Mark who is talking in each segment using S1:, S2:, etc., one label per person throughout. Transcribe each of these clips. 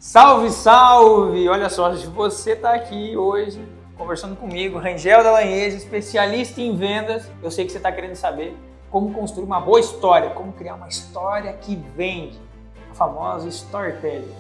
S1: Salve, salve! Olha só, se você está aqui hoje conversando comigo, Rangel Dallagnese, especialista em vendas, eu sei que você está querendo saber como construir uma boa história, como criar uma história que vende, a famosa storytelling.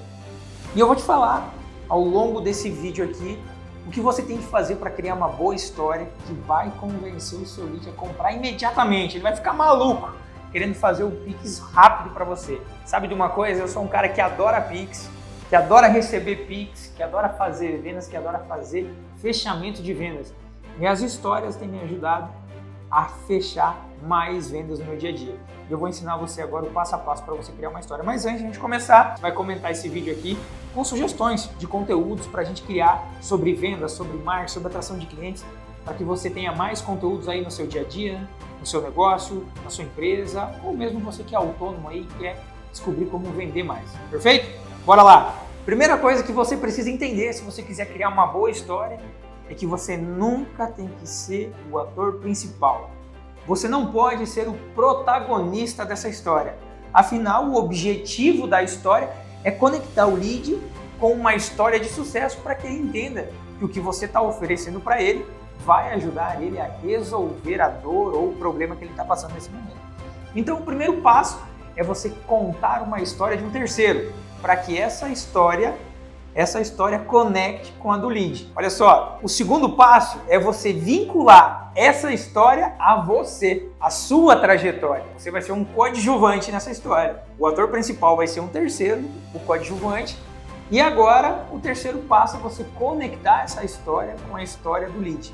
S1: E eu vou te falar ao longo desse vídeo aqui o que você tem que fazer para criar uma boa história que vai convencer o seu lead a comprar imediatamente. Ele vai ficar maluco querendo fazer o Pix rápido para você. Sabe de uma coisa? Eu sou um cara que adora Pix, que adora receber Pix, que adora fazer vendas, que adora fazer fechamento de vendas. Minhas histórias têm me ajudado a fechar mais vendas no meu dia a dia. Eu vou ensinar você agora o passo a passo para você criar uma história. Mas antes de a gente começar, você vai comentar esse vídeo aqui com sugestões de conteúdos para a gente criar sobre vendas, sobre marketing, sobre atração de clientes, para que você tenha mais conteúdos aí no seu dia a dia, no seu negócio, na sua empresa, ou mesmo você que é autônomo aí e quer descobrir como vender mais. Perfeito? Bora lá! Primeira coisa que você precisa entender se você quiser criar uma boa história é que você nunca tem que ser o ator principal. Você não pode ser o protagonista dessa história. Afinal, o objetivo da história é conectar o lead com uma história de sucesso para que ele entenda que o que você está oferecendo para ele vai ajudar ele a resolver a dor ou o problema que ele está passando nesse momento. Então, o primeiro passo é você contar uma história de um terceiro, para que essa história conecte com a do lead. Olha só, o segundo passo é você vincular essa história a você, a sua trajetória. Você vai ser um coadjuvante nessa história. O ator principal vai ser um terceiro, o coadjuvante. E agora, o terceiro passo é você conectar essa história com a história do lead.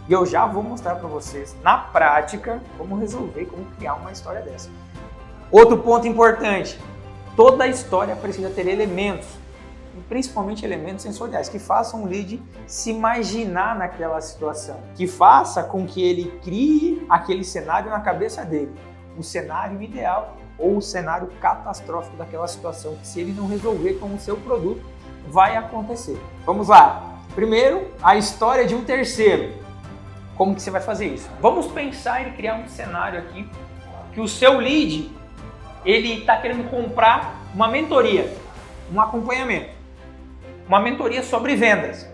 S1: E eu já vou mostrar para vocês, na prática, como resolver, como criar uma história dessa. Outro ponto importante, toda história precisa ter elementos, e principalmente elementos sensoriais, que façam o lead se imaginar naquela situação, que faça com que ele crie aquele cenário na cabeça dele, o cenário ideal ou o cenário catastrófico daquela situação, que se ele não resolver com o seu produto, vai acontecer. Vamos lá! Primeiro, a história de um terceiro. Como que você vai fazer isso? Vamos pensar em criar um cenário aqui, que o seu lead, ele está querendo comprar uma mentoria, um acompanhamento, uma mentoria sobre vendas,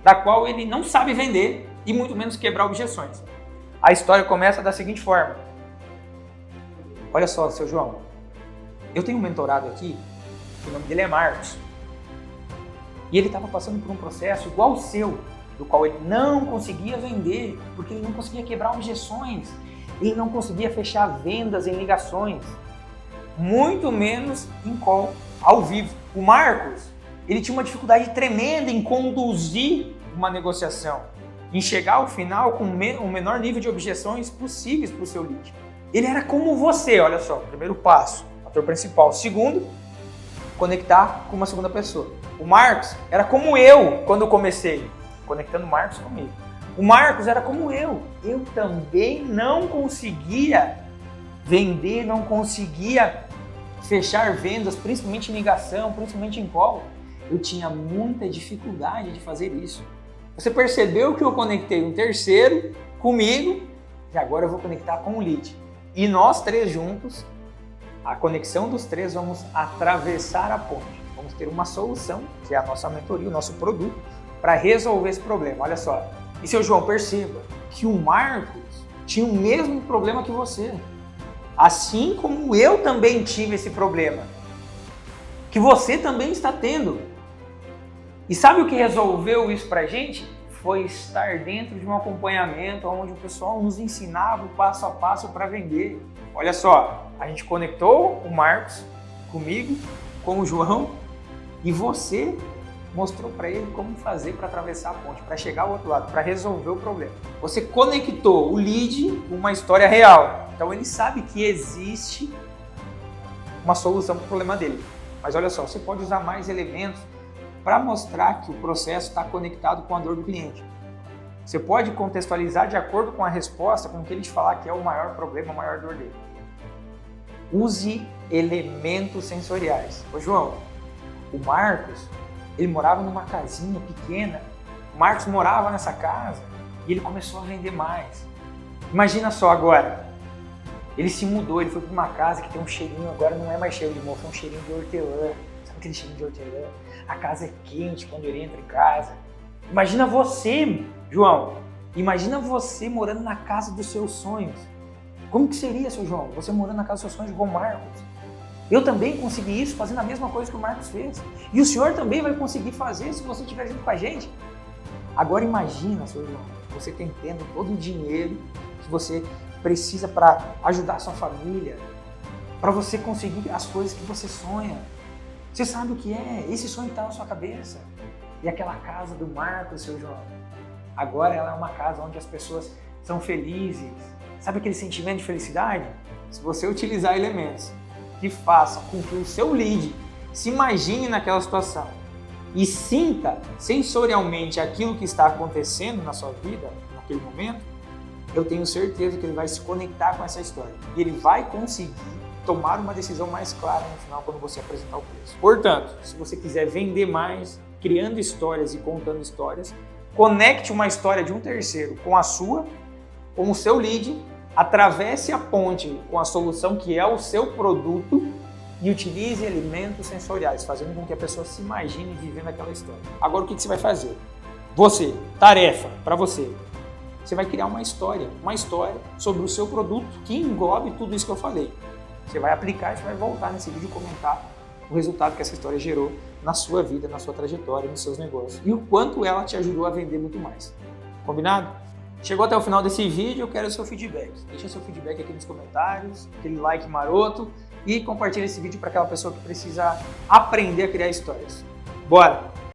S1: da qual ele não sabe vender e muito menos quebrar objeções. A história começa da seguinte forma. Olha só, seu João, eu tenho um mentorado aqui, o nome dele é Marcos, e ele estava passando por um processo igual ao seu, do qual ele não conseguia vender, porque ele não conseguia quebrar objeções, ele não conseguia fechar vendas em ligações, muito menos em call ao vivo. O Marcos, ele tinha uma dificuldade tremenda em conduzir uma negociação, em chegar ao final com o menor nível de objeções possíveis para o seu lead. Ele era como você, olha só, primeiro passo, ator principal. Segundo, conectar com uma segunda pessoa. O Marcos era como eu quando eu comecei, conectando o Marcos comigo. O Marcos era como eu também não conseguia vender, não conseguia fechar vendas, principalmente em ligação, principalmente em call. Eu tinha muita dificuldade de fazer isso. Você percebeu que eu conectei um terceiro comigo e agora eu vou conectar com o lead. E nós três juntos, a conexão dos três, vamos atravessar a ponte. Vamos ter uma solução, que é a nossa mentoria, o nosso produto, para resolver esse problema. Olha só. E seu João, perceba que o Marcos tinha o mesmo problema que você. Assim como eu também tive esse problema, que você também está tendo. E sabe o que resolveu isso pra gente? Foi estar dentro de um acompanhamento onde o pessoal nos ensinava o passo a passo para vender. Olha só, a gente conectou o Marcos comigo, com o João, e você mostrou para ele como fazer para atravessar a ponte, para chegar ao outro lado, para resolver o problema. Você conectou o lead com uma história real. Então ele sabe que existe uma solução para o problema dele. Mas olha só, você pode usar mais elementos para mostrar que o processo está conectado com a dor do cliente. Você pode contextualizar de acordo com a resposta, com o que ele te falar que é o maior problema, a maior dor dele. Use elementos sensoriais. Ô João, o Marcos, ele morava numa casinha pequena. O Marcos morava nessa casa e ele começou a vender mais. Imagina só agora, ele se mudou, ele foi para uma casa que tem um cheirinho, agora não é mais cheiro de mofo, é um cheirinho de hortelã. Sabe aquele cheiro de hortelã? A casa é quente quando ele entra em casa. Imagina você, João, imagina você morando na casa dos seus sonhos. Como que seria, seu João, você morando na casa dos seus sonhos igual o Marcos? Eu também consegui isso fazendo a mesma coisa que o Marcos fez. E o senhor também vai conseguir fazer se você estiver junto com a gente. Agora imagina, seu João, você tem tendo todo o dinheiro que você precisa para ajudar a sua família, para você conseguir as coisas que você sonha. Você sabe o que é? Esse sonho está na sua cabeça. E aquela casa do Marcos, seu João, agora ela é uma casa onde as pessoas são felizes. Sabe aquele sentimento de felicidade? Se você utilizar elementos que façam com que o seu lead se imagine naquela situação e sinta sensorialmente aquilo que está acontecendo na sua vida, naquele momento, eu tenho certeza que ele vai se conectar com essa história. E ele vai conseguir tomar uma decisão mais clara no final quando você apresentar o preço. Portanto, se você quiser vender mais, criando histórias e contando histórias, conecte uma história de um terceiro com a sua, com o seu lead, atravesse a ponte com a solução que é o seu produto e utilize elementos sensoriais, fazendo com que a pessoa se imagine vivendo aquela história. Agora o que você vai fazer? Você, tarefa para você. Você vai criar uma história sobre o seu produto que englobe tudo isso que eu falei. Você vai aplicar e você vai voltar nesse vídeo e comentar o resultado que essa história gerou na sua vida, na sua trajetória, nos seus negócios e o quanto ela te ajudou a vender muito mais. Combinado? Chegou até o final desse vídeo, eu quero o seu feedback. Deixa seu feedback aqui nos comentários, aquele like maroto e compartilha esse vídeo para aquela pessoa que precisa aprender a criar histórias. Bora!